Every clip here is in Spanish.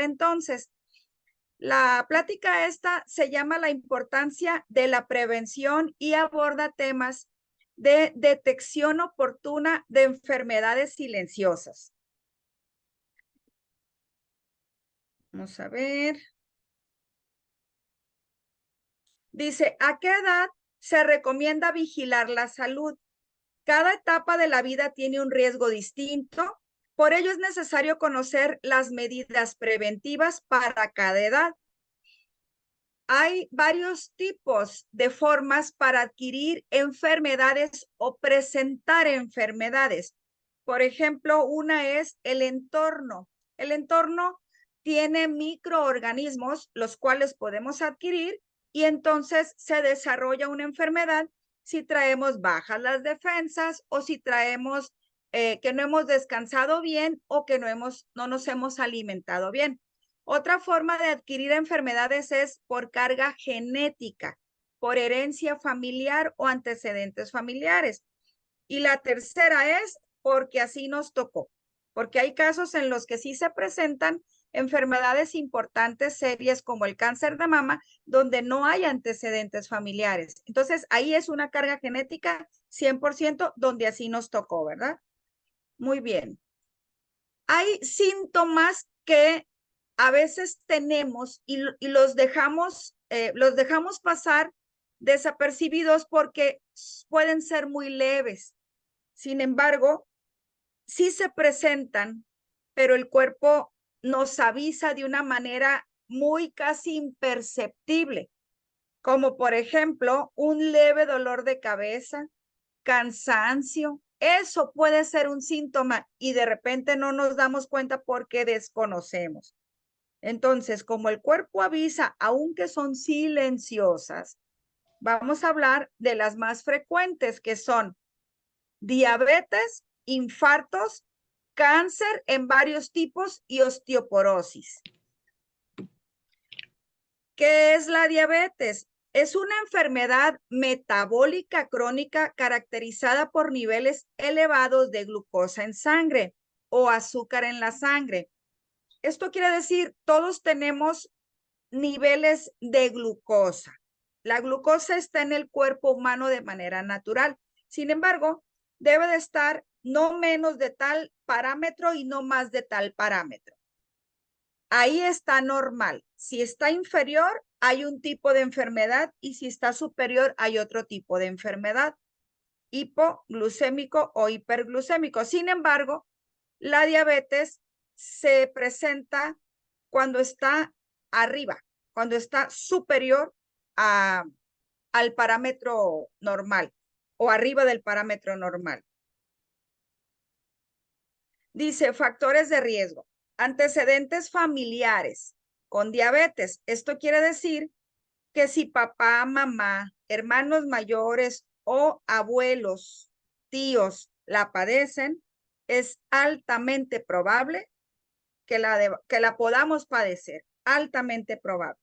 entonces. La plática esta se llama La importancia de la prevención y aborda temas de detección oportuna de enfermedades silenciosas. Vamos a ver. Dice, ¿a qué edad se recomienda vigilar la salud? Cada etapa de la vida tiene un riesgo distinto, por ello es necesario conocer las medidas preventivas para cada edad. Hay varios tipos de formas para adquirir enfermedades o presentar enfermedades. Por ejemplo, una es el entorno. El entorno tiene microorganismos, los cuales podemos adquirir, y entonces se desarrolla una enfermedad si traemos bajas las defensas o si traemos que no hemos descansado bien o que no nos hemos alimentado bien. Otra forma de adquirir enfermedades es por carga genética, por herencia familiar o antecedentes familiares. Y la tercera es porque así nos tocó, porque hay casos en los que sí se presentan enfermedades importantes, serias como el cáncer de mama, donde no hay antecedentes familiares. Entonces, ahí es una carga genética 100% donde así nos tocó, ¿verdad? Muy bien. Hay síntomas que a veces tenemos y los dejamos pasar desapercibidos porque pueden ser muy leves. Sin embargo, sí se presentan, pero el cuerpo nos avisa de una manera muy casi imperceptible, como por ejemplo un leve dolor de cabeza, cansancio. Eso puede ser un síntoma y de repente no nos damos cuenta porque desconocemos. Entonces, como el cuerpo avisa, aunque son silenciosas, vamos a hablar de las más frecuentes, que son diabetes, infartos, cáncer en varios tipos y osteoporosis. ¿Qué es la diabetes? Es una enfermedad metabólica crónica caracterizada por niveles elevados de glucosa en sangre o azúcar en la sangre. Esto quiere decir, todos tenemos niveles de glucosa. La glucosa está en el cuerpo humano de manera natural. Sin embargo, debe de estar no menos de tal parámetro y no más de tal parámetro. Ahí está normal. Si está inferior, hay un tipo de enfermedad y si está superior, hay otro tipo de enfermedad, hipoglucémico o hiperglucémico. Sin embargo, la diabetes se presenta cuando está arriba, cuando está superior al parámetro normal o arriba del parámetro normal. Dice, factores de riesgo. Antecedentes familiares con diabetes. Esto quiere decir que si papá, mamá, hermanos mayores o abuelos, tíos la padecen, es altamente probable que la podamos padecer. Altamente probable.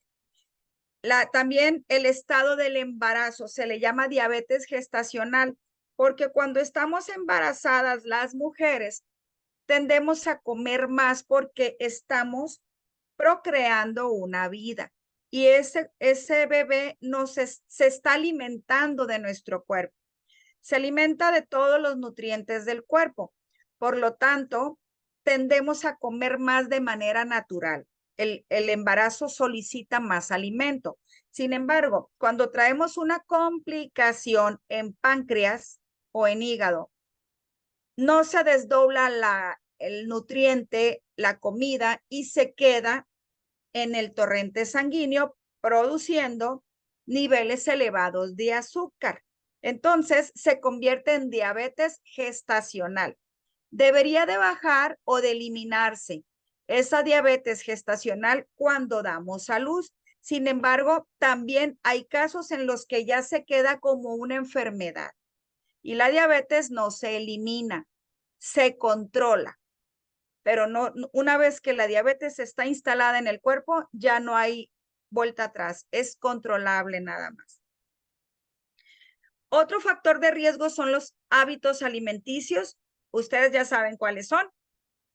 También el estado del embarazo se le llama diabetes gestacional, porque cuando estamos embarazadas las mujeres tendemos a comer más porque estamos procreando una vida y ese bebé se está alimentando de nuestro cuerpo. Se alimenta de todos los nutrientes del cuerpo. Por lo tanto, tendemos a comer más de manera natural. El embarazo solicita más alimento. Sin embargo, cuando traemos una complicación en páncreas o en hígado, no se desdobla el nutriente, la comida, y se queda en el torrente sanguíneo produciendo niveles elevados de azúcar. Entonces se convierte en diabetes gestacional. Debería de bajar o de eliminarse esa diabetes gestacional cuando damos a luz. Sin embargo, también hay casos en los que ya se queda como una enfermedad y la diabetes no se elimina, se controla, pero no, una vez que la diabetes está instalada en el cuerpo, ya no hay vuelta atrás, es controlable nada más. Otro factor de riesgo son los hábitos alimenticios. Ustedes ya saben cuáles son.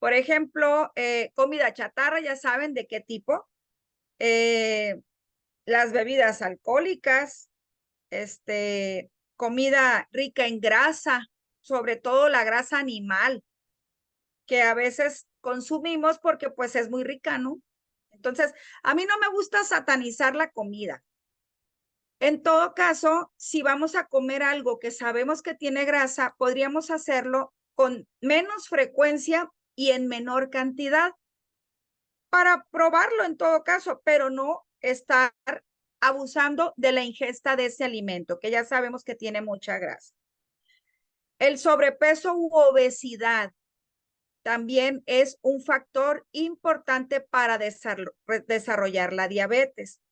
Por ejemplo, comida chatarra, ya saben de qué tipo. Las bebidas alcohólicas, comida rica en grasa, sobre todo la grasa animal, que a veces consumimos porque pues es muy rica, ¿no? Entonces, a mí no me gusta satanizar la comida. En todo caso, si vamos a comer algo que sabemos que tiene grasa, podríamos hacerlo con menos frecuencia y en menor cantidad para probarlo en todo caso, pero no estar abusando de la ingesta de ese alimento, que ya sabemos que tiene mucha grasa. El sobrepeso u obesidad también es un factor importante para desarrollar la diabetes.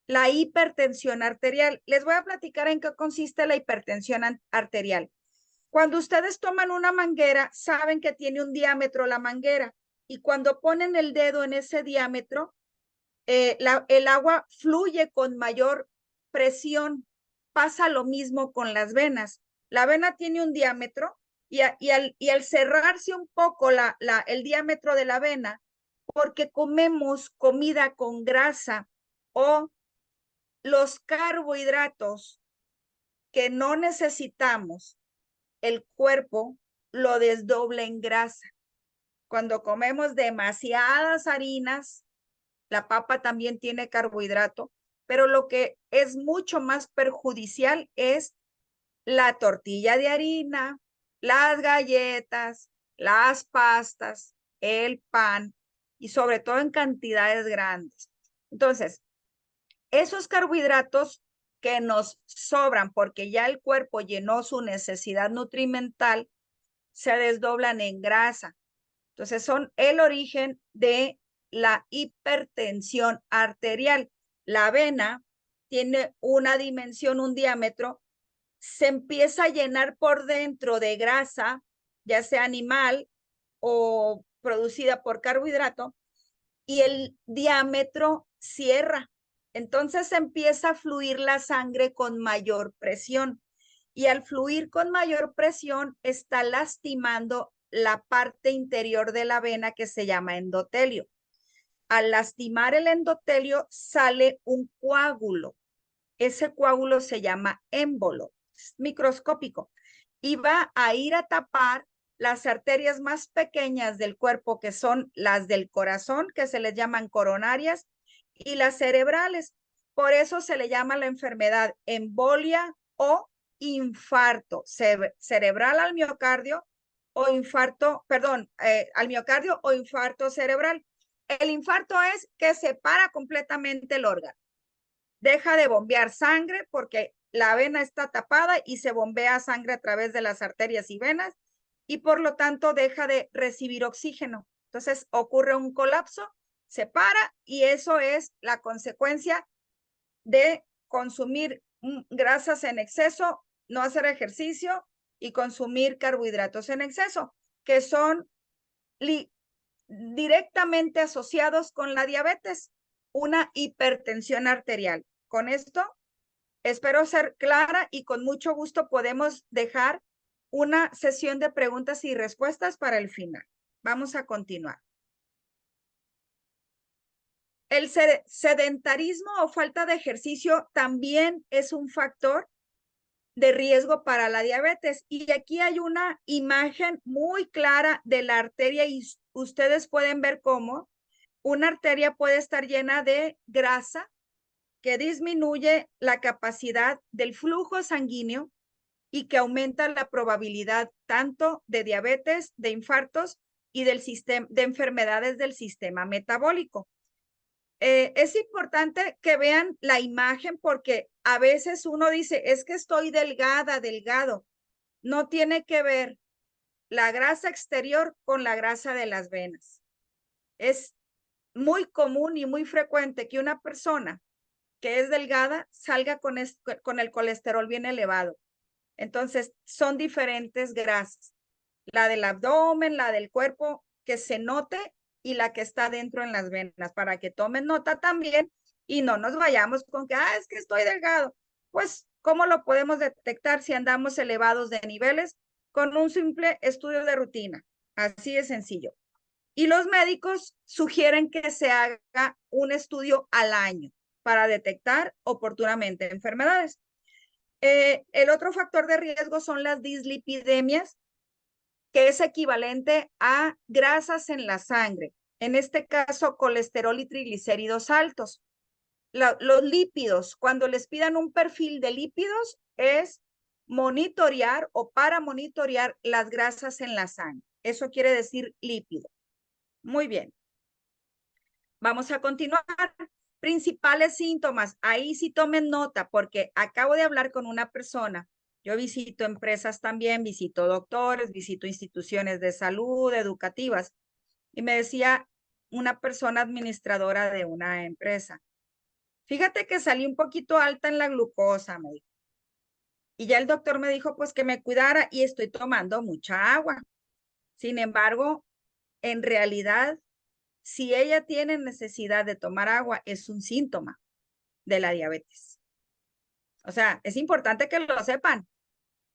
La hipertensión arterial. Les voy a platicar en qué consiste la hipertensión arterial. Cuando ustedes toman una manguera, saben que tiene un diámetro la manguera y cuando ponen el dedo en ese diámetro, el agua fluye con mayor presión. Pasa lo mismo con las venas. La vena tiene un diámetro y al cerrarse un poco el diámetro de la vena, porque comemos comida con grasa o los carbohidratos que no necesitamos, el cuerpo lo desdobla en grasa. Cuando comemos demasiadas harinas, la papa también tiene carbohidrato, pero lo que es mucho más perjudicial es la tortilla de harina, las galletas, las pastas, el pan y sobre todo en cantidades grandes. Entonces, esos carbohidratos que nos sobran porque ya el cuerpo llenó su necesidad nutrimental, se desdoblan en grasa. Entonces son el origen de la hipertensión arterial. La vena tiene una dimensión, un diámetro, se empieza a llenar por dentro de grasa, ya sea animal o producida por carbohidrato, y el diámetro cierra. Entonces empieza a fluir la sangre con mayor presión y al fluir con mayor presión está lastimando la parte interior de la vena que se llama endotelio. Al lastimar el endotelio sale un coágulo. Ese coágulo se llama émbolo, microscópico, y va a ir a tapar las arterias más pequeñas del cuerpo, que son las del corazón, que se les llaman coronarias, y las cerebrales. Por eso se le llama la enfermedad embolia o infarto cerebral al miocardio o infarto, perdón, al miocardio o infarto cerebral. El infarto es que se para completamente el órgano. Deja de bombear sangre porque la vena está tapada y se bombea sangre a través de las arterias y venas y por lo tanto deja de recibir oxígeno. Entonces ocurre un colapso, se para y eso es la consecuencia de consumir grasas en exceso, no hacer ejercicio y consumir carbohidratos en exceso, que son directamente asociados con la diabetes, una hipertensión arterial. Con esto, espero ser clara y con mucho gusto podemos dejar una sesión de preguntas y respuestas para el final. Vamos a continuar. El sedentarismo o falta de ejercicio también es un factor de riesgo para la diabetes. Y aquí hay una imagen muy clara de la arteria y ustedes pueden ver cómo una arteria puede estar llena de grasa que disminuye la capacidad del flujo sanguíneo y que aumenta la probabilidad tanto de diabetes, de infartos y de enfermedades del sistema metabólico. Es importante que vean la imagen porque a veces uno dice, es que estoy delgada, delgado. No tiene que ver la grasa exterior con la grasa de las venas. Es muy común y muy frecuente que una persona que es delgada salga con el colesterol bien elevado. Entonces, son diferentes grasas. La del abdomen, la del cuerpo, que se note y la que está dentro en las venas, para que tomen nota también y no nos vayamos con que, es que estoy delgado. Pues, ¿cómo lo podemos detectar si andamos elevados de niveles? Con un simple estudio de rutina. Así de sencillo. Y los médicos sugieren que se haga un estudio al año para detectar oportunamente enfermedades. El otro factor de riesgo son las dislipidemias, que es equivalente a grasas en la sangre. En este caso, colesterol y triglicéridos altos. Los lípidos, cuando les pidan un perfil de lípidos, es monitorear o para monitorear las grasas en la sangre. Eso quiere decir lípido. Muy bien. Vamos a continuar. Principales síntomas. Ahí sí tomen nota porque acabo de hablar con una persona. Yo visito empresas también, visito doctores, visito instituciones de salud, educativas. Y me decía una persona administradora de una empresa. Fíjate que salí un poquito alta en la glucosa, me dijo. Y ya el doctor me dijo pues que me cuidara y estoy tomando mucha agua. Sin embargo, en realidad, si ella tiene necesidad de tomar agua, es un síntoma de la diabetes. O sea, es importante que lo sepan,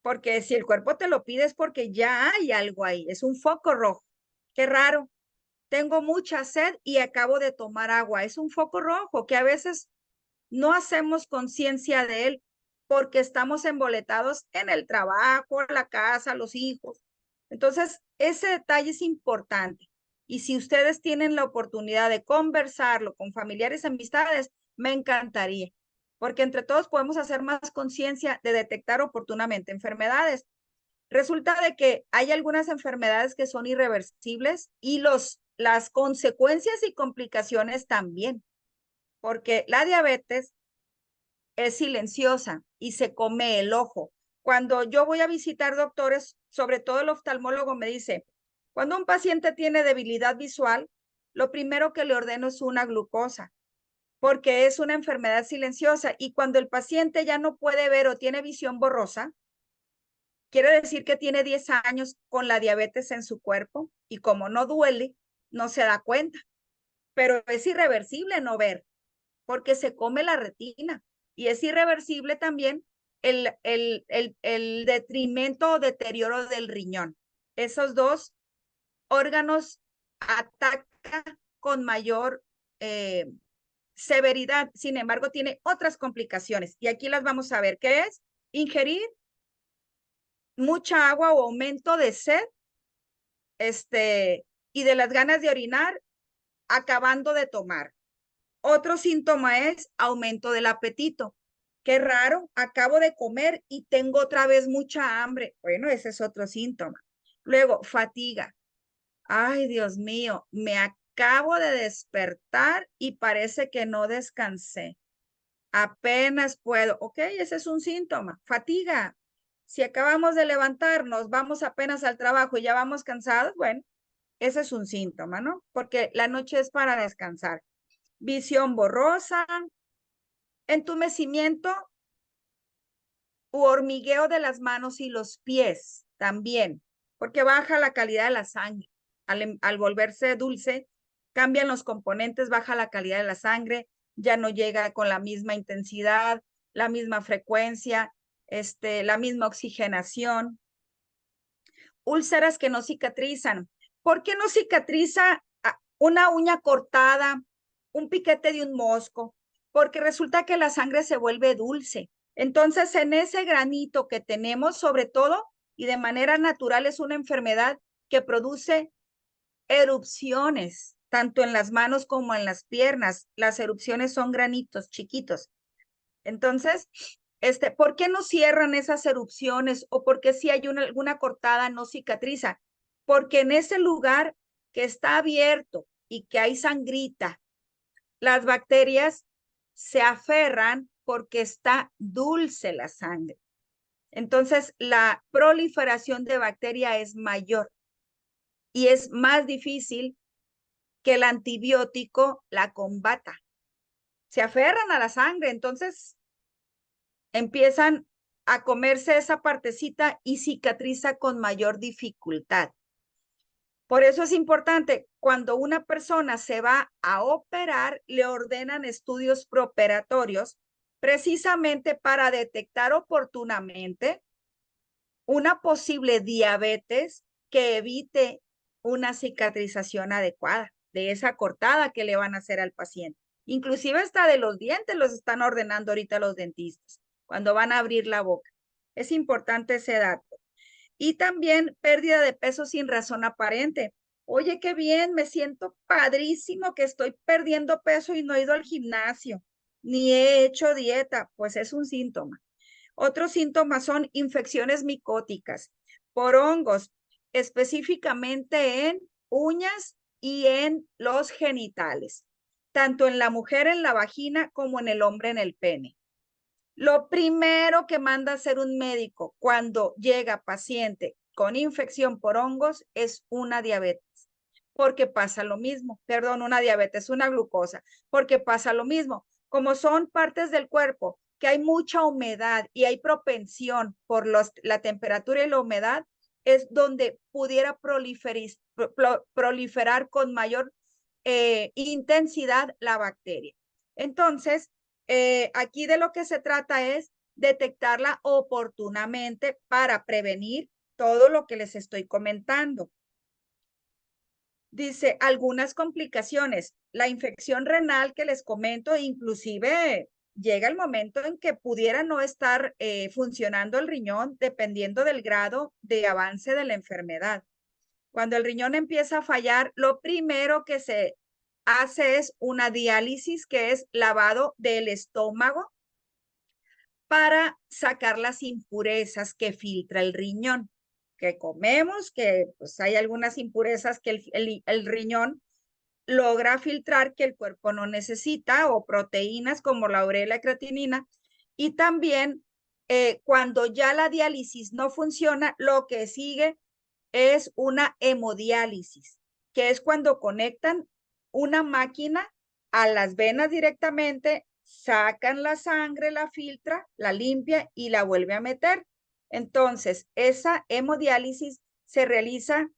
porque si el cuerpo te lo pide es porque ya hay algo ahí, es un foco rojo. Qué raro. Tengo mucha sed y acabo de tomar agua. Es un foco rojo que a veces no hacemos conciencia de él porque estamos emboletados en el trabajo, la casa, los hijos. Entonces, ese detalle es importante. Y si ustedes tienen la oportunidad de conversarlo con familiares, amistades, me encantaría, porque entre todos podemos hacer más conciencia de detectar oportunamente enfermedades. Resulta de que hay algunas enfermedades que son irreversibles y las consecuencias y complicaciones también, porque la diabetes es silenciosa y se come el ojo. Cuando yo voy a visitar doctores, sobre todo el oftalmólogo me dice, cuando un paciente tiene debilidad visual, lo primero que le ordeno es una glucosa, porque es una enfermedad silenciosa y cuando el paciente ya no puede ver o tiene visión borrosa, quiere decir que tiene 10 años con la diabetes en su cuerpo y como no duele, no se da cuenta, pero es irreversible no ver porque se come la retina y es irreversible también el detrimento o deterioro del riñón. Esos dos órganos atacan con mayor severidad, sin embargo, tiene otras complicaciones y aquí las vamos a ver, ¿qué es? Ingerir mucha agua o aumento de sed, y de las ganas de orinar, acabando de tomar. Otro síntoma es aumento del apetito. Qué raro, acabo de comer y tengo otra vez mucha hambre. Bueno, ese es otro síntoma. Luego, fatiga. Ay, Dios mío, me acabo de despertar y parece que no descansé. Apenas puedo. Ok, ese es un síntoma. Fatiga. Si acabamos de levantarnos, vamos apenas al trabajo y ya vamos cansados, bueno, ese es un síntoma, ¿no? Porque la noche es para descansar. Visión borrosa, entumecimiento u hormigueo de las manos y los pies también, porque baja la calidad de la sangre. Al volverse dulce, cambian los componentes, baja la calidad de la sangre, ya no llega con la misma intensidad, la misma frecuencia, la misma oxigenación. Úlceras que no cicatrizan. ¿Por qué no cicatriza una uña cortada, un piquete de un mosco? Porque resulta que la sangre se vuelve dulce. Entonces, en ese granito que tenemos, sobre todo, y de manera natural, es una enfermedad que produce erupciones, tanto en las manos como en las piernas. Las erupciones son granitos chiquitos. Entonces, ¿por qué no cierran esas erupciones o por qué si hay alguna cortada no cicatriza? Porque en ese lugar que está abierto y que hay sangrita, las bacterias se aferran porque está dulce la sangre. Entonces, la proliferación de bacteria es mayor y es más difícil que el antibiótico la combata. Se aferran a la sangre, entonces empiezan a comerse esa partecita y cicatriza con mayor dificultad. Por eso es importante, cuando una persona se va a operar, le ordenan estudios preoperatorios precisamente para detectar oportunamente una posible diabetes que evite una cicatrización adecuada de esa cortada que le van a hacer al paciente. Inclusive hasta de los dientes los están ordenando ahorita los dentistas cuando van a abrir la boca. Es importante ese dato. Y también pérdida de peso sin razón aparente. Oye, qué bien, me siento padrísimo que estoy perdiendo peso y no he ido al gimnasio, ni he hecho dieta, pues es un síntoma. Otros síntomas son infecciones micóticas por hongos, específicamente en uñas y en los genitales, tanto en la mujer en la vagina como en el hombre en el pene. Lo primero que manda a hacer un médico cuando llega paciente con infección por hongos es una diabetes, porque pasa lo mismo, perdón, una diabetes, una glucosa, porque pasa lo mismo. Como son partes del cuerpo que hay mucha humedad y hay propensión por la temperatura y la humedad, es donde pudiera proliferar con mayor intensidad la bacteria. Entonces, aquí de lo que se trata es detectarla oportunamente para prevenir todo lo que les estoy comentando. Dice, algunas complicaciones, la infección renal que les comento, inclusive llega el momento en que pudiera no estar funcionando el riñón dependiendo del grado de avance de la enfermedad. Cuando el riñón empieza a fallar, lo primero que se hace es una diálisis, que es lavado del estómago para sacar las impurezas que filtra el riñón, que comemos, que pues hay algunas impurezas que el riñón logra filtrar que el cuerpo no necesita, o proteínas como la urea y la creatinina. Y también cuando ya la diálisis no funciona, lo que sigue es una hemodiálisis, que es cuando conectan una máquina a las venas directamente, sacan la sangre, la filtra, la limpia y la vuelve a meter. Entonces, esa hemodiálisis se realiza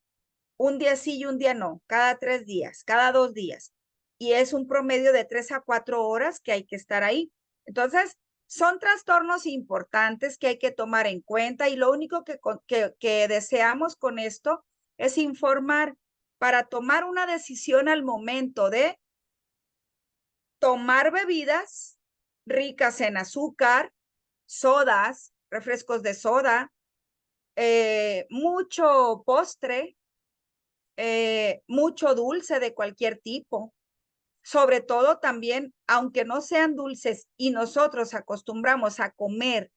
un día sí y un día no, cada 3 días, cada 2 días. Y es un promedio de 3 a 4 horas que hay que estar ahí. Entonces, son trastornos importantes que hay que tomar en cuenta, y lo único que deseamos con esto es informar para tomar una decisión al momento de tomar bebidas ricas en azúcar, sodas, refrescos de soda, mucho postre, mucho dulce de cualquier tipo. Sobre todo también, aunque no sean dulces y nosotros acostumbramos a comer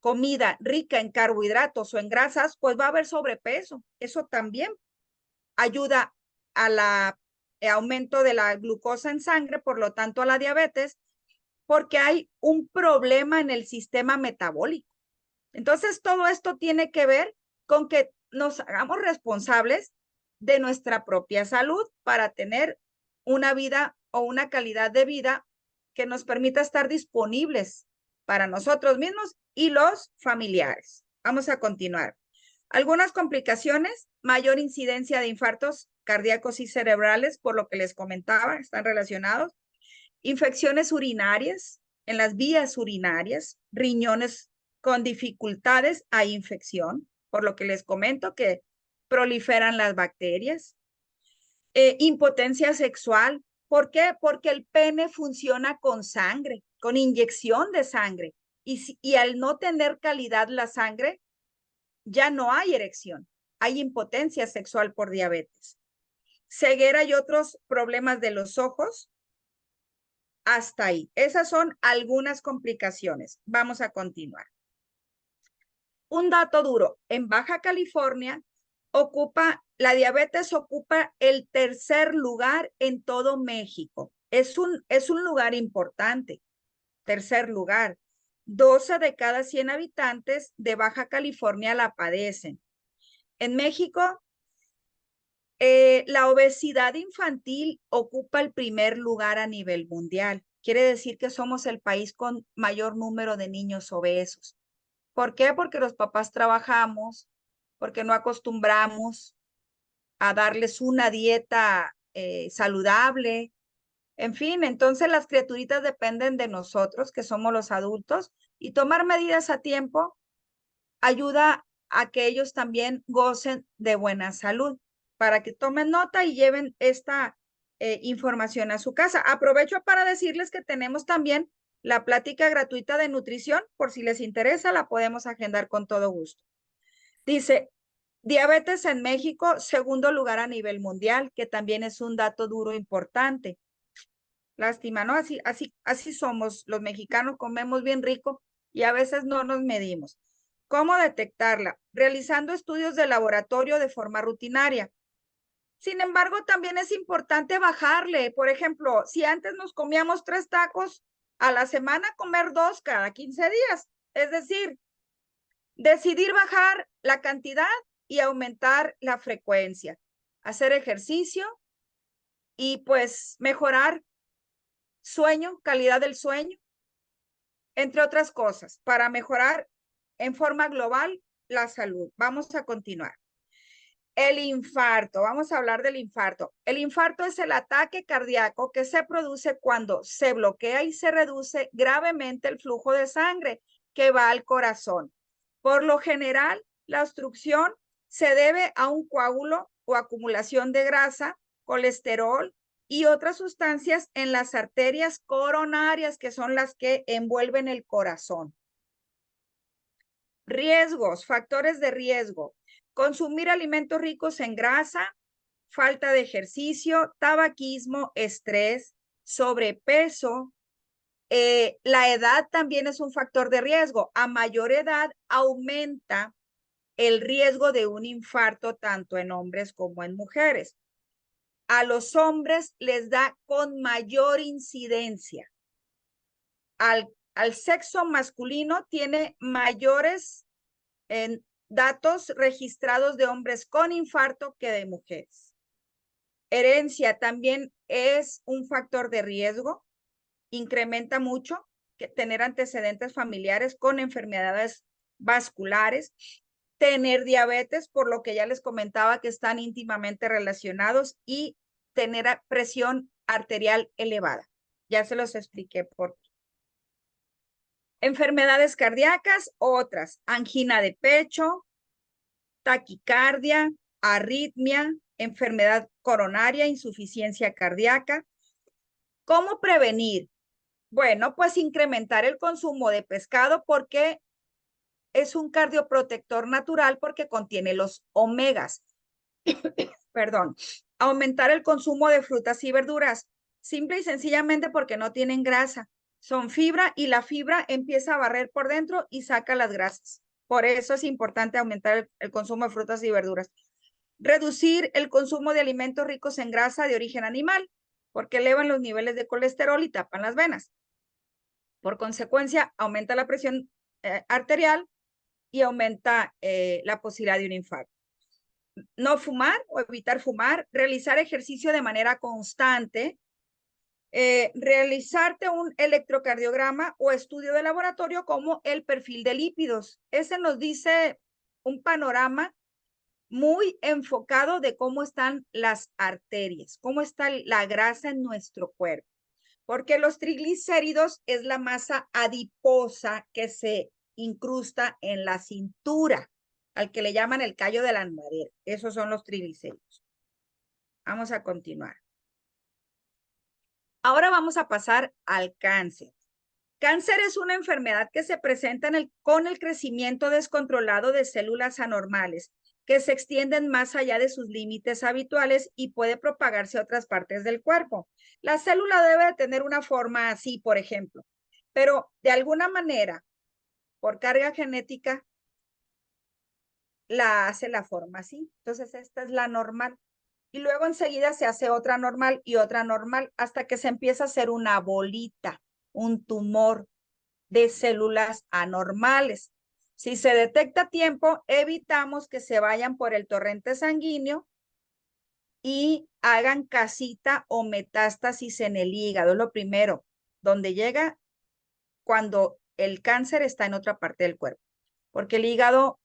comida rica en carbohidratos o en grasas, pues va a haber sobrepeso. Eso también ayuda a la aumento de la glucosa en sangre, por lo tanto a la diabetes, porque hay un problema en el sistema metabólico. Entonces, todo esto tiene que ver con que nos hagamos responsables de nuestra propia salud para tener una vida o una calidad de vida que nos permita estar disponibles para nosotros mismos y los familiares. Vamos a continuar. Algunas complicaciones: mayor incidencia de infartos cardíacos y cerebrales, por lo que les comentaba, están relacionados. Infecciones urinarias, en las vías urinarias, riñones con dificultades a infección, por lo que les comento que proliferan las bacterias. Impotencia sexual. ¿Por qué? Porque el pene funciona con sangre, con inyección de sangre. Y al no tener calidad la sangre, ya no hay erección. Hay impotencia sexual por diabetes. Ceguera y otros problemas de los ojos. Hasta ahí. Esas son algunas complicaciones. Vamos a continuar. Un dato duro: en Baja California la diabetes ocupa el 3er lugar en todo México. Es un lugar importante. 3er lugar. 12 de cada 100 habitantes de Baja California la padecen. En México, la obesidad infantil ocupa el 1er lugar a nivel mundial. Quiere decir que somos el país con mayor número de niños obesos. ¿Por qué? Porque los papás trabajamos, porque no acostumbramos a darles una dieta saludable. En fin, entonces las criaturitas dependen de nosotros, que somos los adultos, y tomar medidas a tiempo ayuda a que ellos también gocen de buena salud. para que tomen nota y lleven esta información a su casa. Aprovecho para decirles que tenemos también la plática gratuita de nutrición, por si les interesa, la podemos agendar con todo gusto. Dice, diabetes en México, segundo lugar a nivel mundial, que también es un dato duro importante. Lástima, ¿no? Así somos los mexicanos, comemos bien rico y a veces no nos medimos. ¿Cómo detectarla? Realizando estudios de laboratorio de forma rutinaria. Sin embargo, también es importante bajarle. Por ejemplo, si antes nos comíamos 3 tacos a la semana, comer 2 cada 15 días. Es decir, decidir bajar la cantidad y aumentar la frecuencia. Hacer ejercicio y pues mejorar sueño, calidad del sueño, entre otras cosas, para mejorar en forma global la salud. Vamos a continuar. El infarto, vamos a hablar del infarto. El infarto es el ataque cardíaco que se produce cuando se bloquea y se reduce gravemente el flujo de sangre que va al corazón. Por lo general, la obstrucción se debe a un coágulo o acumulación de grasa, colesterol y otras sustancias en las arterias coronarias, que son las que envuelven el corazón. Riesgos, factores de riesgo. Consumir alimentos ricos en grasa, falta de ejercicio, tabaquismo, estrés, sobrepeso. La edad también es un factor de riesgo. A mayor edad aumenta el riesgo de un infarto tanto en hombres como en mujeres. A los hombres les da con mayor incidencia. Al sexo masculino tiene mayores datos registrados de hombres con infarto que de mujeres. Herencia también es un factor de riesgo. Incrementa mucho que tener antecedentes familiares con enfermedades vasculares, tener diabetes, por lo que ya les comentaba que están íntimamente relacionados, y tener presión arterial elevada. Ya se los expliqué por qué. Enfermedades cardíacas, otras, angina de pecho, taquicardia, arritmia, enfermedad coronaria, insuficiencia cardíaca. ¿Cómo prevenir? Bueno, pues incrementar el consumo de pescado porque es un cardioprotector natural porque contiene los omegas. Perdón. Aumentar el consumo de frutas y verduras, simple y sencillamente porque no tienen grasa. Son fibra y la fibra empieza a barrer por dentro y saca las grasas. Por eso es importante aumentar el consumo de frutas y verduras. Reducir el consumo de alimentos ricos en grasa de origen animal, porque elevan los niveles de colesterol y tapan las venas. Por consecuencia, aumenta la presión arterial y aumenta la posibilidad de un infarto. No fumar o evitar fumar, realizar ejercicio de manera constante, realizarte un electrocardiograma o estudio de laboratorio como el perfil de lípidos. Ese nos dice un panorama muy enfocado de cómo están las arterias, cómo está la grasa en nuestro cuerpo. Porque los triglicéridos es la masa adiposa que se incrusta en la cintura, al que le llaman el callo de la madera. Esos son los triglicéridos. Vamos a continuar. Ahora vamos a pasar al cáncer. Cáncer es una enfermedad que se presenta con el crecimiento descontrolado de células anormales que se extienden más allá de sus límites habituales y puede propagarse a otras partes del cuerpo. La célula debe tener una forma así, por ejemplo, pero de alguna manera, por carga genética, la hace la forma así. Entonces, esta es la normal. Y luego enseguida se hace otra normal y otra normal hasta que se empieza a hacer una bolita, un tumor de células anormales. Si se detecta a tiempo, evitamos que se vayan por el torrente sanguíneo y hagan casita o metástasis en el hígado. Es lo primero, donde llega cuando el cáncer está en otra parte del cuerpo, porque el hígado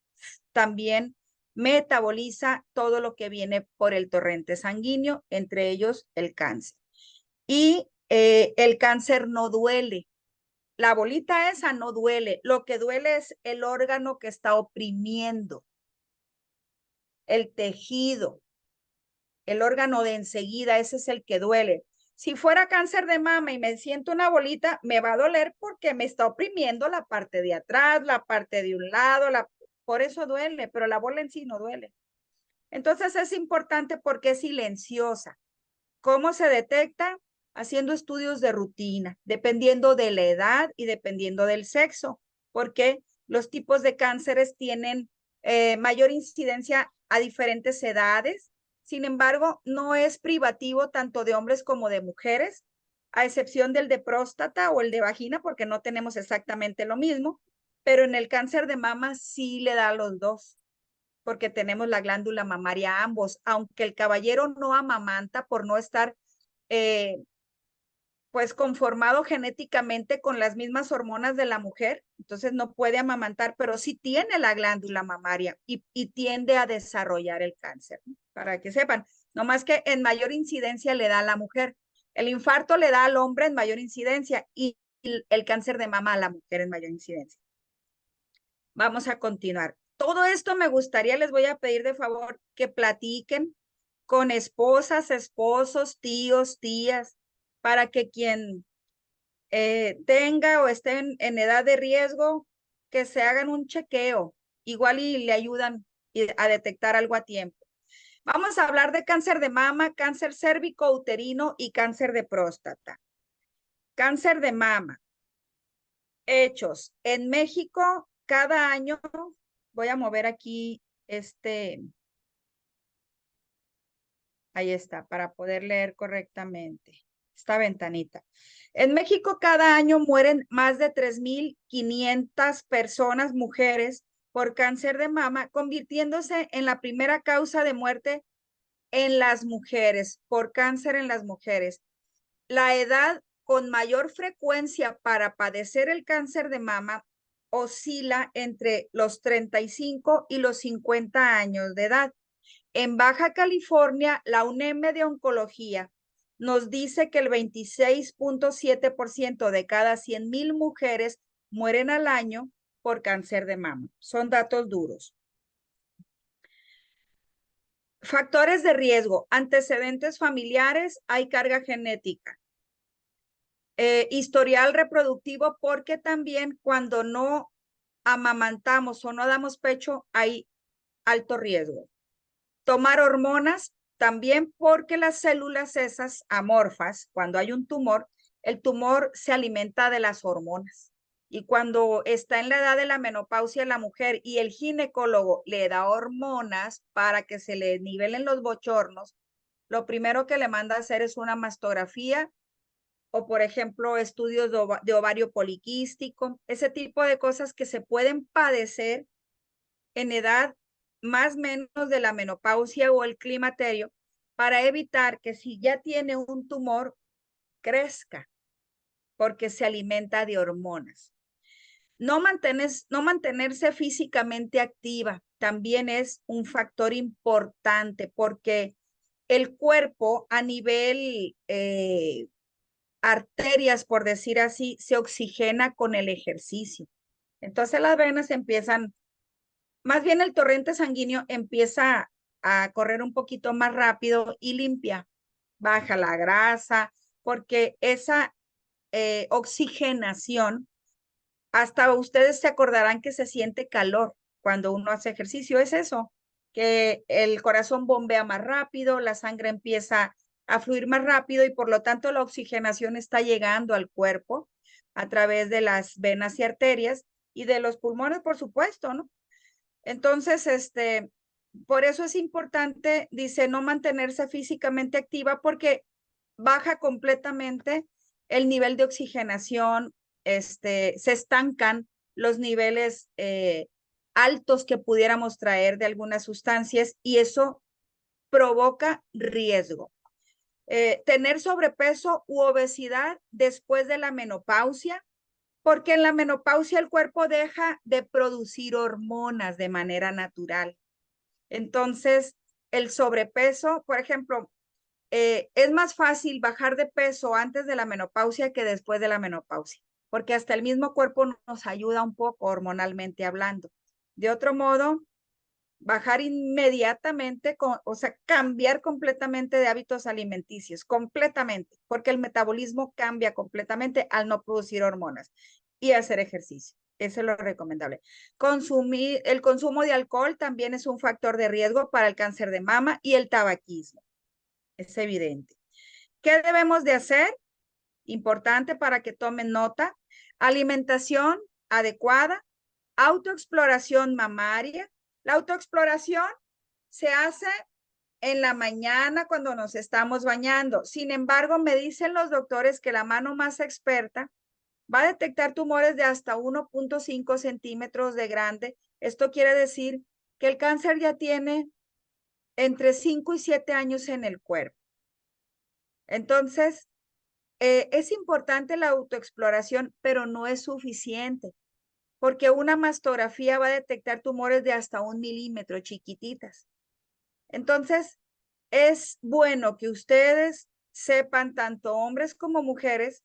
también metaboliza todo lo que viene por el torrente sanguíneo, entre ellos el cáncer. Y el cáncer no duele. La bolita esa no duele. Lo que duele es el órgano que está oprimiendo, el tejido. el órgano de enseguida, ese es el que duele. Si fuera cáncer de mama y me siento una bolita, me va a doler porque me está oprimiendo la parte de atrás, la parte de un lado, por eso duele, pero la bola en sí no duele. Entonces es importante porque es silenciosa. ¿Cómo se detecta? Haciendo estudios de rutina, dependiendo de la edad y dependiendo del sexo, porque los tipos de cánceres tienen mayor incidencia a diferentes edades. Sin embargo, no es privativo tanto de hombres como de mujeres, a excepción del de próstata o el de vagina, porque no tenemos exactamente lo mismo, pero en el cáncer de mama sí le da a los dos porque tenemos la glándula mamaria ambos, aunque el caballero no amamanta por no estar eh, pues conformado genéticamente con las mismas hormonas de la mujer, entonces no puede amamantar, pero sí tiene la glándula mamaria y tiende a desarrollar el cáncer, ¿no? Para que sepan, no más que en mayor incidencia le da a la mujer. El infarto le da al hombre en mayor incidencia y el cáncer de mama a la mujer en mayor incidencia. Vamos a continuar. Todo esto me gustaría, les voy a pedir de favor que platiquen con esposas, esposos, tíos, tías, para que quien tenga o esté en edad de riesgo, que se hagan un chequeo, igual y le ayudan a detectar algo a tiempo. Vamos a hablar de cáncer de mama, cáncer cérvico-uterino y cáncer de próstata. Cáncer de mama. Hechos. En México, cada año, voy a mover aquí ahí está, para poder leer correctamente esta ventanita. En México cada año mueren más de 3,500 personas, mujeres, por cáncer de mama, convirtiéndose en la primera causa de muerte en las mujeres, por cáncer en las mujeres. La edad con mayor frecuencia para padecer el cáncer de mama oscila entre los 35 y los 50 años de edad. En Baja California, la UNEM de Oncología nos dice que el 26,7% de cada 100,000 mujeres mueren al año por cáncer de mama. Son datos duros. Factores de riesgo, antecedentes familiares, hay carga genética. Historial reproductivo, porque también cuando no amamantamos o no damos pecho hay alto riesgo. Tomar hormonas, también porque las células esas amorfas, cuando hay un tumor, el tumor se alimenta de las hormonas. Y cuando está en la edad de la menopausia la mujer y el ginecólogo le da hormonas para que se le nivelen los bochornos, lo primero que le manda a hacer es una mastografía o, por ejemplo, estudios de ovario poliquístico, ese tipo de cosas que se pueden padecer en edad más o menos de la menopausia o el climaterio, para evitar que si ya tiene un tumor, crezca, porque se alimenta de hormonas. No mantenerse físicamente activa también es un factor importante, porque el cuerpo a nivel arterias, por decir así, se oxigena con el ejercicio. Entonces las venas empiezan, más bien el torrente sanguíneo empieza a correr un poquito más rápido y limpia, baja la grasa, porque esa oxigenación, hasta ustedes se acordarán que se siente calor cuando uno hace ejercicio, es eso, que el corazón bombea más rápido, la sangre empieza a fluir más rápido y por lo tanto la oxigenación está llegando al cuerpo a través de las venas y arterias y de los pulmones, por supuesto, ¿no? Entonces, por eso es importante, dice, no mantenerse físicamente activa porque baja completamente el nivel de oxigenación, se estancan los niveles altos que pudiéramos traer de algunas sustancias y eso provoca riesgo. Tener sobrepeso u obesidad después de la menopausia, porque en la menopausia el cuerpo deja de producir hormonas de manera natural. Entonces, el sobrepeso, por ejemplo, es más fácil bajar de peso antes de la menopausia que después de la menopausia, porque hasta el mismo cuerpo nos ayuda un poco hormonalmente hablando. De otro modo, bajar inmediatamente, o sea, cambiar completamente de hábitos alimenticios, completamente, porque el metabolismo cambia completamente al no producir hormonas y hacer ejercicio. Eso es lo recomendable. El consumo de alcohol también es un factor de riesgo para el cáncer de mama y el tabaquismo. Es evidente. ¿Qué debemos de hacer? Importante para que tomen nota. Alimentación adecuada, autoexploración mamaria. La autoexploración se hace en la mañana cuando nos estamos bañando. Sin embargo, me dicen los doctores que la mano más experta va a detectar tumores de hasta 1.5 centímetros de grande. Esto quiere decir que el cáncer ya tiene entre 5 y 7 años en el cuerpo. Entonces, es importante la autoexploración, pero no es suficiente, porque una mastografía va a detectar tumores de hasta 1 milímetro, chiquititas. Entonces, es bueno que ustedes sepan, tanto hombres como mujeres,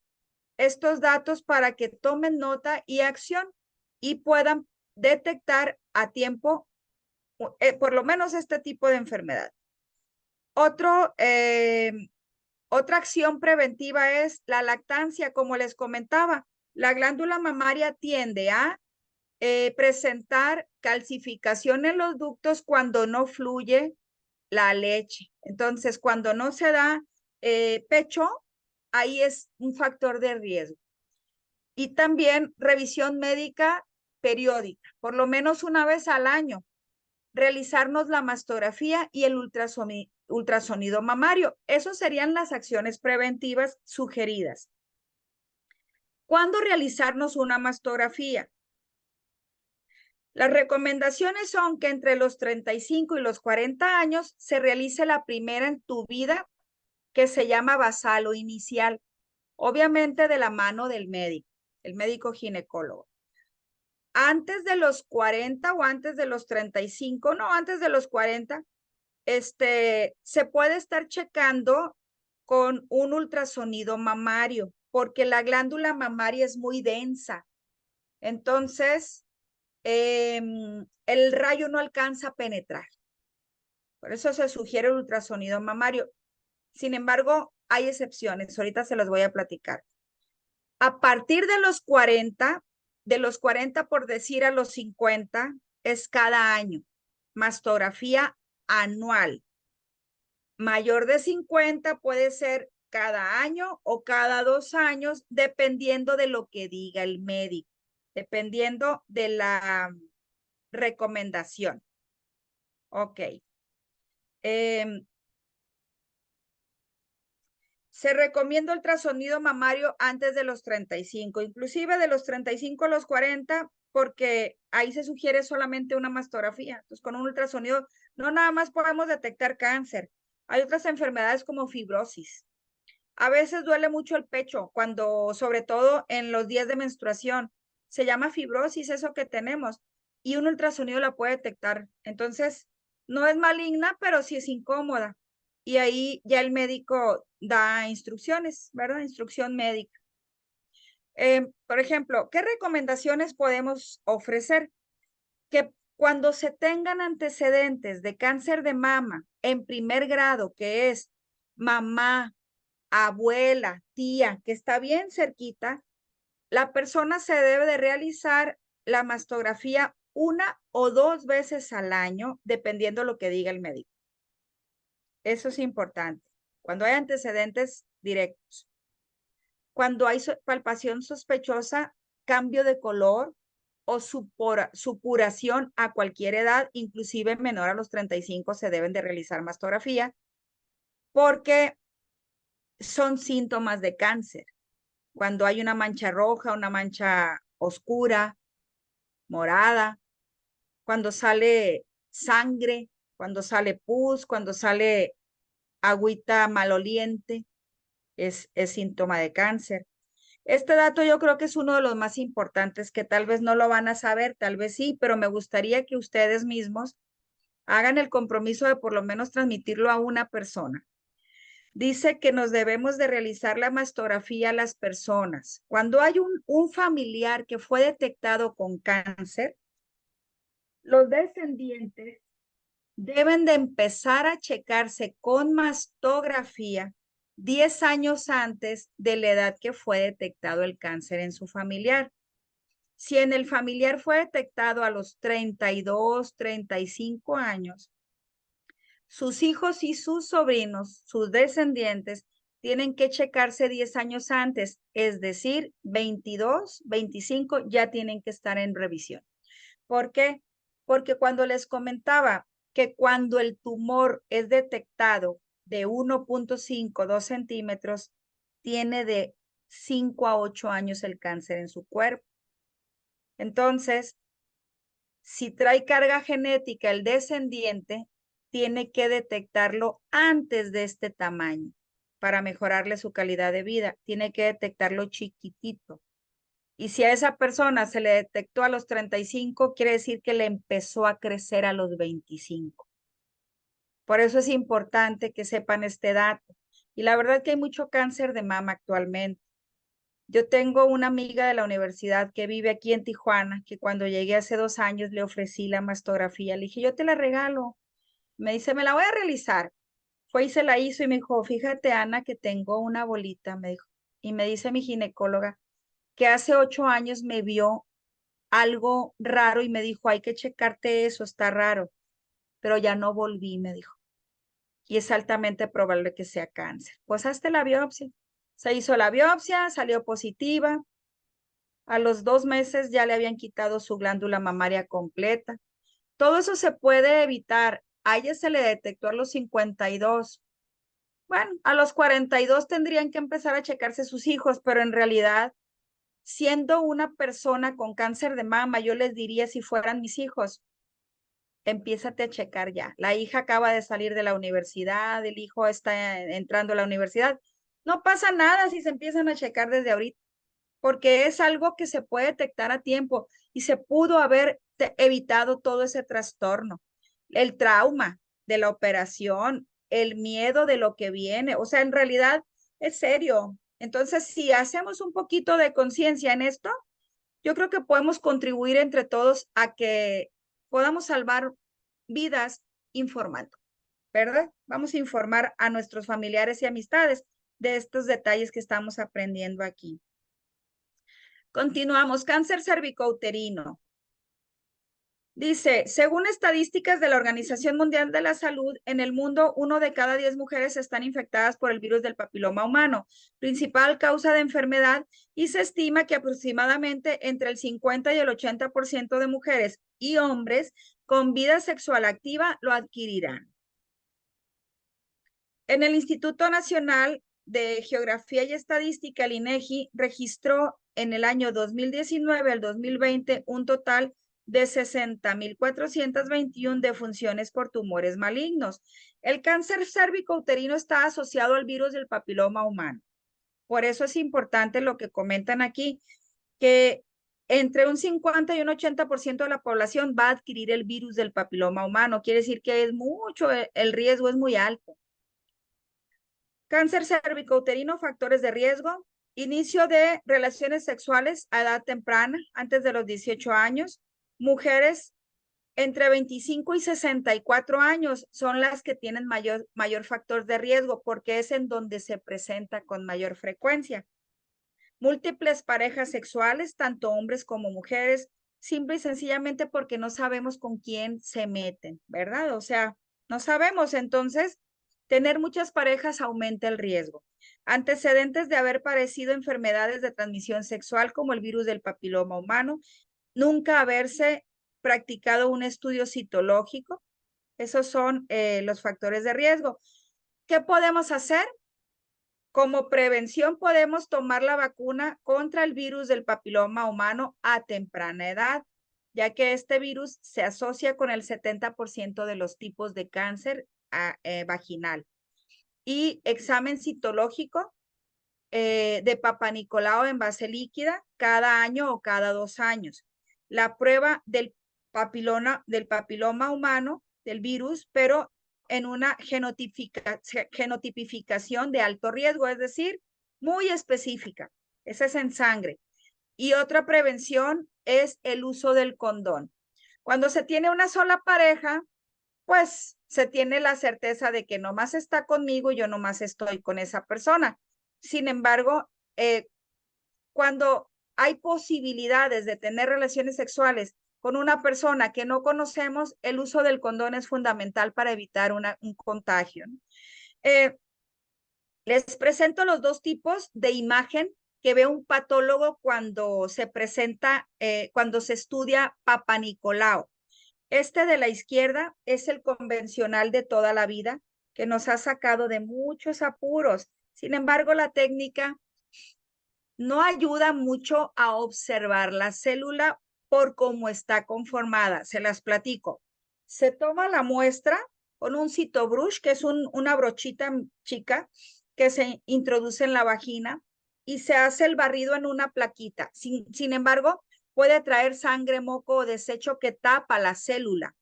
estos datos para que tomen nota y acción y puedan detectar a tiempo, por lo menos este tipo de enfermedad. Otra acción preventiva es la lactancia, como les comentaba. La glándula mamaria tiende a presentar calcificación en los ductos cuando no fluye la leche. Entonces, cuando no se da pecho, ahí es un factor de riesgo. Y también revisión médica periódica, por lo menos una vez al año, realizarnos la mastografía y el ultrasonido mamario. Esas serían las acciones preventivas sugeridas. ¿Cuándo realizarnos una mastografía? Las recomendaciones son que entre los 35 y los 40 años se realice la primera en tu vida, que se llama basal o inicial, obviamente de la mano del médico, el médico ginecólogo. Antes de los 40 o antes de los 35, no, antes de los 40, se puede estar checando con un ultrasonido mamario, porque la glándula mamaria es muy densa. Entonces, el rayo no alcanza a penetrar. Por eso se sugiere el ultrasonido mamario. Sin embargo, hay excepciones. Ahorita se las voy a platicar. A partir de los 40 por decir a los 50, es cada año. Mastografía anual. Mayor de 50 puede ser cada año o cada 2 años, dependiendo de lo que diga el médico, dependiendo de la recomendación. Ok. Se recomienda ultrasonido mamario antes de los 35, inclusive de los 35 a los 40, porque ahí se sugiere solamente una mastografía. Entonces, con un ultrasonido no nada más podemos detectar cáncer. Hay otras enfermedades como fibrosis. A veces duele mucho el pecho, sobre todo en los días de menstruación. Se llama fibrosis eso que tenemos y un ultrasonido la puede detectar. Entonces, no es maligna, pero sí es incómoda. Y ahí ya el médico da instrucciones, ¿verdad? Instrucción médica. Por ejemplo, ¿qué recomendaciones podemos ofrecer? Que cuando se tengan antecedentes de cáncer de mama en primer grado, que es mamá, abuela, tía, que está bien cerquita, la persona se debe de realizar la mastografía 1 o 2 veces al año, dependiendo lo que diga el médico. Eso es importante. Cuando hay antecedentes directos. Cuando hay palpación sospechosa, cambio de color o supuración a cualquier edad, inclusive menor a los 35, se deben de realizar mastografía porque son síntomas de cáncer. Cuando hay una mancha roja, una mancha oscura, morada, cuando sale sangre, cuando sale pus, cuando sale agüita maloliente, es síntoma de cáncer. Este dato yo creo que es uno de los más importantes que tal vez no lo van a saber, tal vez sí, pero me gustaría que ustedes mismos hagan el compromiso de por lo menos transmitirlo a una persona. Dice que nos debemos de realizar la mastografía a las personas. Cuando hay un familiar que fue detectado con cáncer, los descendientes deben de empezar a checarse con mastografía 10 años antes de la edad que fue detectado el cáncer en su familiar. Si en el familiar fue detectado a los 32, 35 años, sus hijos y sus sobrinos, sus descendientes, tienen que checarse 10 años antes, es decir, 22, 25 ya tienen que estar en revisión. ¿Por qué? Porque cuando les comentaba que cuando el tumor es detectado de 1.5, 2 centímetros, tiene de 5 a 8 años el cáncer en su cuerpo. Entonces, si trae carga genética el descendiente, tiene que detectarlo antes de este tamaño para mejorarle su calidad de vida. Tiene que detectarlo chiquitito. Y si a esa persona se le detectó a los 35, quiere decir que le empezó a crecer a los 25. Por eso es importante que sepan este dato. Y la verdad que hay mucho cáncer de mama actualmente. Yo tengo una amiga de la universidad que vive aquí en Tijuana, que cuando llegué hace 2 años le ofrecí la mastografía. Le dije, yo te la regalo. Me dice, me la voy a realizar. Fue y se la hizo y me dijo, fíjate, Ana, que tengo una bolita, me dijo. Y me dice mi ginecóloga que hace 8 años me vio algo raro y me dijo, hay que checarte eso, está raro. Pero ya no volví, me dijo. Y es altamente probable que sea cáncer. Pues hazte la biopsia. Se hizo la biopsia, salió positiva. A los 2 meses ya le habían quitado su glándula mamaria completa. Todo eso se puede evitar. A ella se le detectó a los 52. Bueno, a los 42 tendrían que empezar a checarse sus hijos, pero en realidad, siendo una persona con cáncer de mama, yo les diría si fueran mis hijos, empiézate a checar ya. La hija acaba de salir de la universidad, el hijo está entrando a la universidad. No pasa nada si se empiezan a checar desde ahorita, porque es algo que se puede detectar a tiempo y se pudo haber evitado todo ese trastorno, el trauma de la operación, el miedo de lo que viene. O sea, en realidad es serio. Entonces, si hacemos un poquito de conciencia en esto, yo creo que podemos contribuir entre todos a que podamos salvar vidas informando, ¿verdad? Vamos a informar a nuestros familiares y amistades de estos detalles que estamos aprendiendo aquí. Continuamos, cáncer cervicouterino. Dice, según estadísticas de la Organización Mundial de la Salud, en el mundo 1 de cada 10 mujeres están infectadas por el virus del papiloma humano, principal causa de enfermedad, y se estima que aproximadamente entre el 50 y el 80% de mujeres y hombres con vida sexual activa lo adquirirán. En el Instituto Nacional de Geografía y Estadística, el INEGI, registró en el año 2019 al 2020 un total de 60.421 defunciones por tumores malignos. El cáncer cérvico-uterino está asociado al virus del papiloma humano. Por eso es importante lo que comentan aquí, que entre un 50 y un 80% de la población va a adquirir el virus del papiloma humano. Quiere decir que es mucho, el riesgo es muy alto. Cáncer cervicouterino, factores de riesgo, inicio de relaciones sexuales a edad temprana, antes de los 18 años. Mujeres entre 25 y 64 años son las que tienen mayor factor de riesgo porque es en donde se presenta con mayor frecuencia. Múltiples parejas sexuales, tanto hombres como mujeres, simple y sencillamente porque no sabemos con quién se meten, ¿verdad? O sea, no sabemos, entonces tener muchas parejas aumenta el riesgo. Antecedentes de haber padecido enfermedades de transmisión sexual como el virus del papiloma humano, nunca haberse practicado un estudio citológico. Esos son los factores de riesgo. ¿Qué podemos hacer? Como prevención podemos tomar la vacuna contra el virus del papiloma humano a temprana edad, ya que este virus se asocia con el 70% de los tipos de cáncer vaginal. Y examen citológico de Papa Nicolau en base líquida cada año o cada 2 años. La prueba del papiloma humano, del virus, pero en una genotipificación de alto riesgo, es decir, muy específica. Esa es en sangre. Y otra prevención es el uso del condón. Cuando se tiene una sola pareja, pues se tiene la certeza de que nomás está conmigo y yo nomás estoy con esa persona. Sin embargo, cuando hay posibilidades de tener relaciones sexuales con una persona que no conocemos, el uso del condón es fundamental para evitar un contagio. Les presento los dos tipos de imagen que ve un patólogo cuando se presenta, cuando se estudia Papa Nicolau. Este de la izquierda es el convencional de toda la vida, que nos ha sacado de muchos apuros. Sin embargo, la técnica no ayuda mucho a observar la célula por cómo está conformada. Se las platico. Se toma la muestra con un citobrush, que es una brochita chica que se introduce en la vagina y se hace el barrido en una plaquita. Sin embargo, puede traer sangre, moco o desecho que tapa la célula.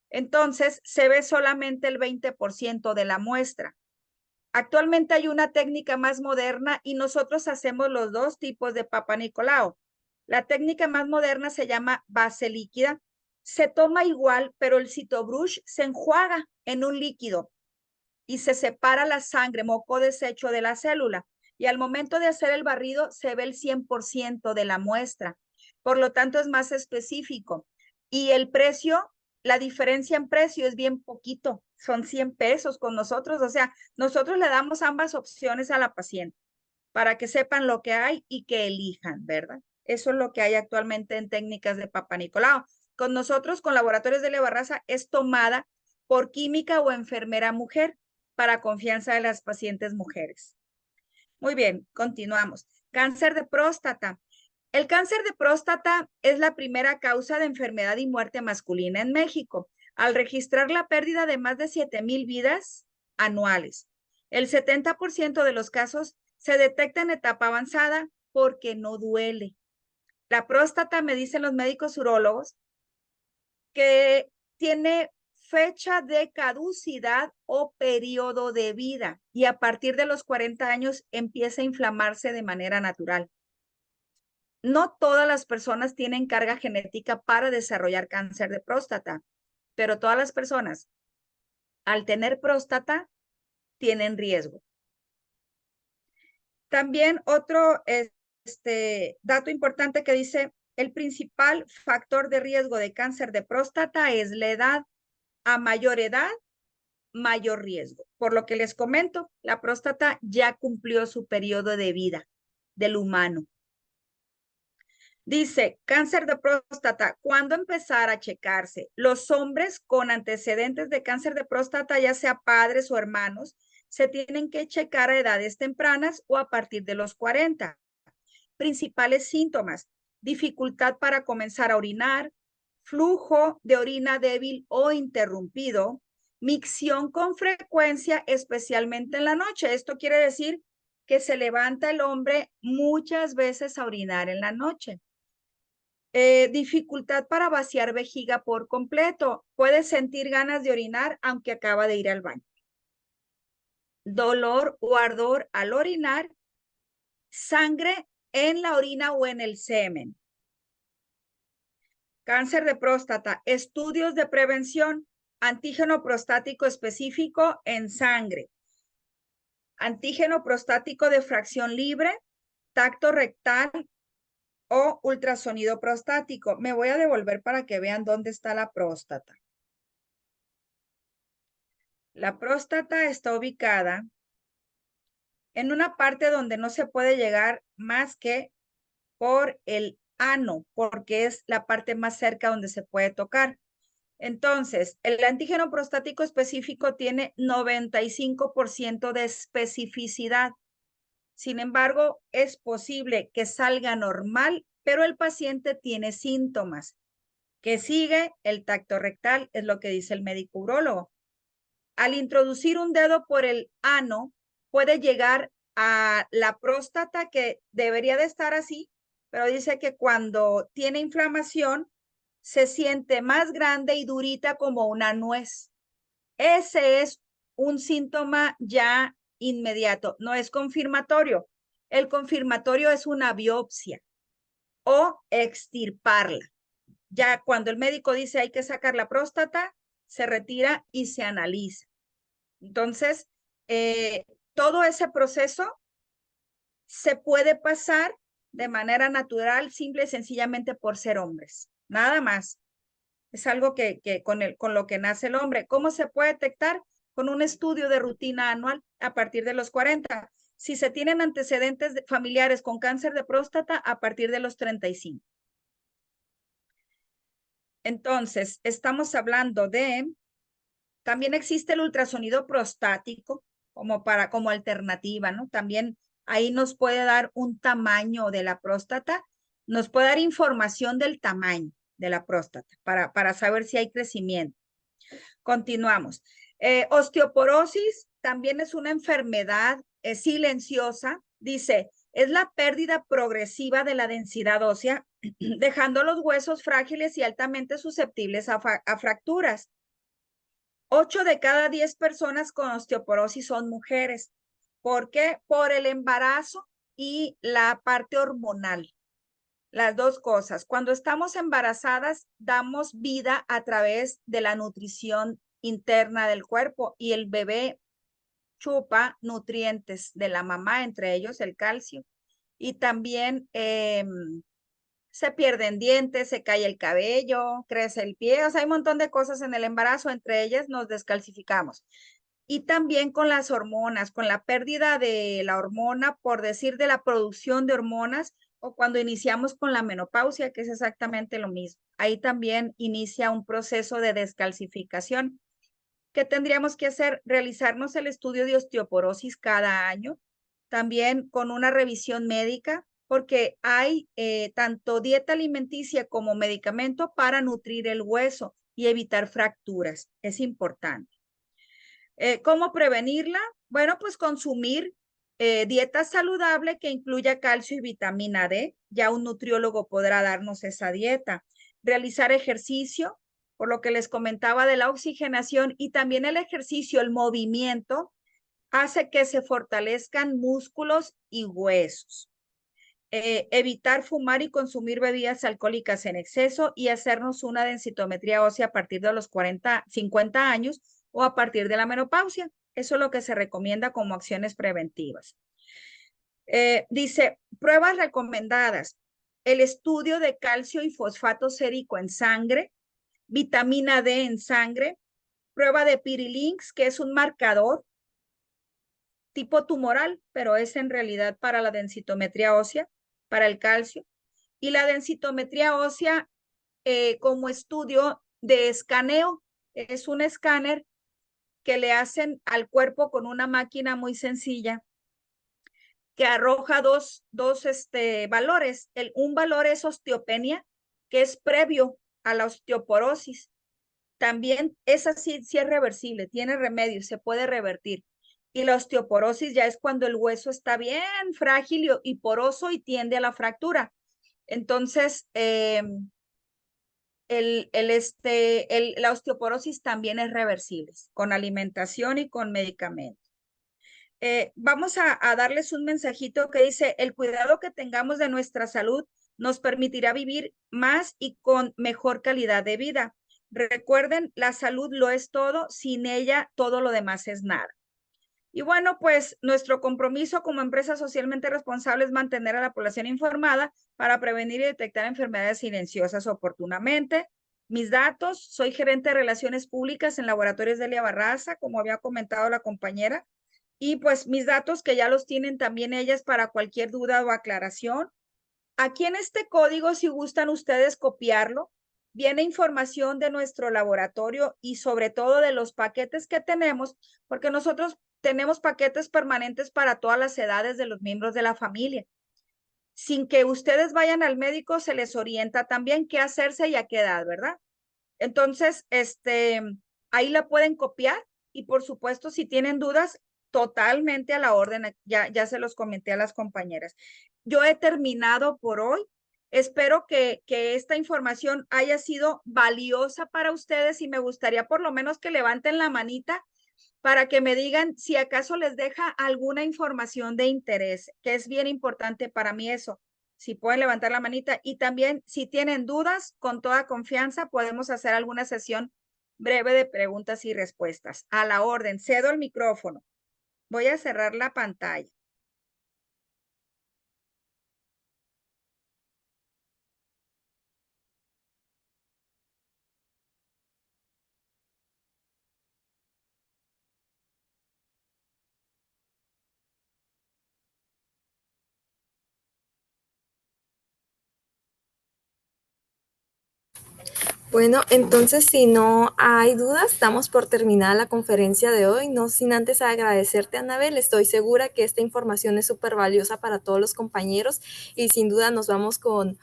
Entonces, se ve solamente el 20% de la muestra. Actualmente hay una técnica más moderna y nosotros hacemos los dos tipos de Papa Nicolau. La técnica más moderna se llama base líquida. Se toma igual, pero el citobrush se enjuaga en un líquido y se separa la sangre, moco desecho de la célula. Y al momento de hacer el barrido se ve el 100% de la muestra. Por lo tanto, es más específico. Y el precio, la diferencia en precio es bien poquito. Son 100 pesos con nosotros. O sea, nosotros le damos ambas opciones a la paciente para que sepan lo que hay y que elijan, ¿verdad? Eso es lo que hay actualmente en técnicas de Papa Nicolau. Con nosotros, con Laboratorios de Leo Barraza, es tomada por química o enfermera mujer para confianza de las pacientes mujeres. Muy bien, continuamos. Cáncer de próstata. El cáncer de próstata es la primera causa de enfermedad y muerte masculina en México, al registrar la pérdida de más de 7,000 vidas anuales. El 70% de los casos se detecta en etapa avanzada porque no duele. La próstata, me dicen los médicos urólogos, que tiene fecha de caducidad o periodo de vida y a partir de los 40 años empieza a inflamarse de manera natural. No todas las personas tienen carga genética para desarrollar cáncer de próstata, pero todas las personas al tener próstata tienen riesgo. También otro dato importante que dice, el principal factor de riesgo de cáncer de próstata es la edad. A mayor edad, mayor riesgo. Por lo que les comento, la próstata ya cumplió su periodo de vida del humano. Dice, cáncer de próstata, ¿cuándo empezar a checarse? Los hombres con antecedentes de cáncer de próstata, ya sea padres o hermanos, se tienen que checar a edades tempranas o a partir de los 40. Principales síntomas, dificultad para comenzar a orinar, flujo de orina débil o interrumpido, micción con frecuencia, especialmente en la noche. Esto quiere decir que se levanta el hombre muchas veces a orinar en la noche. Dificultad para vaciar vejiga por completo. Puede sentir ganas de orinar aunque acaba de ir al baño. Dolor o ardor al orinar. Sangre en la orina o en el semen. Cáncer de próstata. Estudios de prevención. Antígeno prostático específico en sangre. Antígeno prostático de fracción libre. Tacto rectal o ultrasonido prostático. Me voy a devolver para que vean dónde está la próstata. La próstata está ubicada en una parte donde no se puede llegar más que por el ano, porque es la parte más cerca donde se puede tocar. Entonces, el antígeno prostático específico tiene 95% de especificidad. Sin embargo, es posible que salga normal, pero el paciente tiene síntomas. ¿Qué sigue? El tacto rectal, es lo que dice el médico urólogo. Al introducir un dedo por el ano, puede llegar a la próstata, que debería de estar así, pero dice que cuando tiene inflamación se siente más grande y durita como una nuez. Ese es un síntoma ya inmediato, no es confirmatorio. El confirmatorio es una biopsia o extirparla. Ya cuando el médico dice hay que sacar la próstata, se retira y se analiza. Entonces, todo ese proceso se puede pasar de manera natural, simple y sencillamente por ser hombres. Nada más. Es algo que con lo que nace el hombre. ¿Cómo se puede detectar? Con un estudio de rutina anual a partir de los 40. Si se tienen antecedentes familiares con cáncer de próstata, a partir de los 35. Entonces, estamos hablando de, también existe el ultrasonido prostático como alternativa, ¿no? También ahí nos puede dar un tamaño de la próstata, nos puede dar información del tamaño de la próstata para saber si hay crecimiento. Continuamos. Osteoporosis también es una enfermedad silenciosa. Dice, es la pérdida progresiva de la densidad ósea, dejando los huesos frágiles y altamente susceptibles a fracturas. 8 de cada 10 personas con osteoporosis son mujeres. ¿Por qué? Por el embarazo y la parte hormonal. Las dos cosas. Cuando estamos embarazadas, damos vida a través de la nutrición interna del cuerpo y el bebé chupa nutrientes de la mamá, entre ellos el calcio. Y también se pierden dientes, se cae el cabello, crece el pie. O sea, hay un montón de cosas en el embarazo, entre ellas nos descalcificamos. Y también con las hormonas, con la pérdida de la hormona, por decir de la producción de hormonas, o cuando iniciamos con la menopausia, que es exactamente lo mismo. Ahí también inicia un proceso de descalcificación. ¿Qué tendríamos que hacer? Realizarnos el estudio de osteoporosis cada año, también con una revisión médica, porque hay tanto dieta alimenticia como medicamento para nutrir el hueso y evitar fracturas. Es importante. ¿Cómo prevenirla? Bueno, pues consumir dieta saludable que incluya calcio y vitamina D. Ya un nutriólogo podrá darnos esa dieta. Realizar ejercicio, por lo que les comentaba de la oxigenación, y también el ejercicio, el movimiento, hace que se fortalezcan músculos y huesos. Evitar fumar y consumir bebidas alcohólicas en exceso y hacernos una densitometría ósea a partir de los 50 años o a partir de la menopausia. Eso es lo que se recomienda como acciones preventivas. Dice, pruebas recomendadas. El estudio de calcio y fosfato sérico en sangre, vitamina D en sangre, prueba de Pirilinx, que es un marcador tipo tumoral, pero es en realidad para la densitometría ósea, para el calcio, y la densitometría ósea como estudio de escaneo. Es un escáner que le hacen al cuerpo con una máquina muy sencilla que arroja dos valores. Un valor es osteopenia, que es previo a la osteoporosis. También esa sí es reversible, tiene remedio, se puede revertir. Y la osteoporosis ya es cuando el hueso está bien frágil y poroso y tiende a la fractura. Entonces, la osteoporosis también es reversible con alimentación y con medicamentos. Vamos a darles un mensajito que dice, el cuidado que tengamos de nuestra salud nos permitirá vivir más y con mejor calidad de vida. Recuerden, la salud lo es todo, sin ella todo lo demás es nada. Y bueno, pues nuestro compromiso como empresa socialmente responsable es mantener a la población informada para prevenir y detectar enfermedades silenciosas oportunamente. Mis datos, soy gerente de Relaciones Públicas en Laboratorios Delia Barraza, como había comentado la compañera, y pues mis datos que ya los tienen también ellas para cualquier duda o aclaración. Aquí en este código, si gustan ustedes copiarlo, viene información de nuestro laboratorio y sobre todo de los paquetes que tenemos, porque nosotros tenemos paquetes permanentes para todas las edades de los miembros de la familia. Sin que ustedes vayan al médico, se les orienta también qué hacerse y a qué edad, ¿verdad? Entonces, ahí la pueden copiar y por supuesto, si tienen dudas, totalmente a la orden. Ya se los comenté a las compañeras. Yo he terminado por hoy. Espero que esta información haya sido valiosa para ustedes y me gustaría por lo menos que levanten la manita para que me digan si acaso les deja alguna información de interés, que es bien importante para mí eso. Si pueden levantar la manita y también si tienen dudas, con toda confianza podemos hacer alguna sesión breve de preguntas y respuestas. A la orden, cedo el micrófono. Voy a cerrar la pantalla. Bueno, entonces si no hay dudas, damos por terminada la conferencia de hoy, no sin antes agradecerte, Anabel. Estoy segura que esta información es súper valiosa para todos los compañeros y sin duda nos vamos con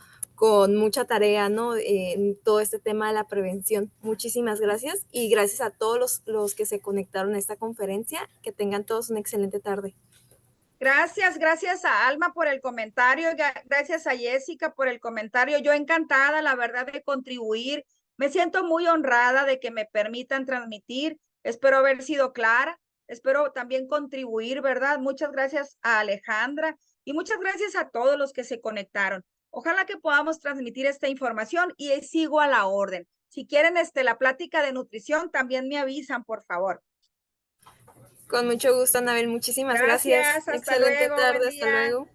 mucha tarea, ¿no? En todo este tema de la prevención. Muchísimas gracias y gracias a todos los que se conectaron a esta conferencia. Que tengan todos una excelente tarde. Gracias a Alma por el comentario, gracias a Jessica por el comentario. Yo encantada, la verdad, de contribuir. Me siento muy honrada de que me permitan transmitir. Espero haber sido clara. Espero también contribuir, ¿verdad? Muchas gracias a Alejandra y muchas gracias a todos los que se conectaron. Ojalá que podamos transmitir esta información y sigo a la orden. Si quieren la plática de nutrición, también me avisan, por favor. Con mucho gusto, Anabel. Muchísimas gracias. Gracias, hasta Excelente luego, buen tarde. Hasta día. luego.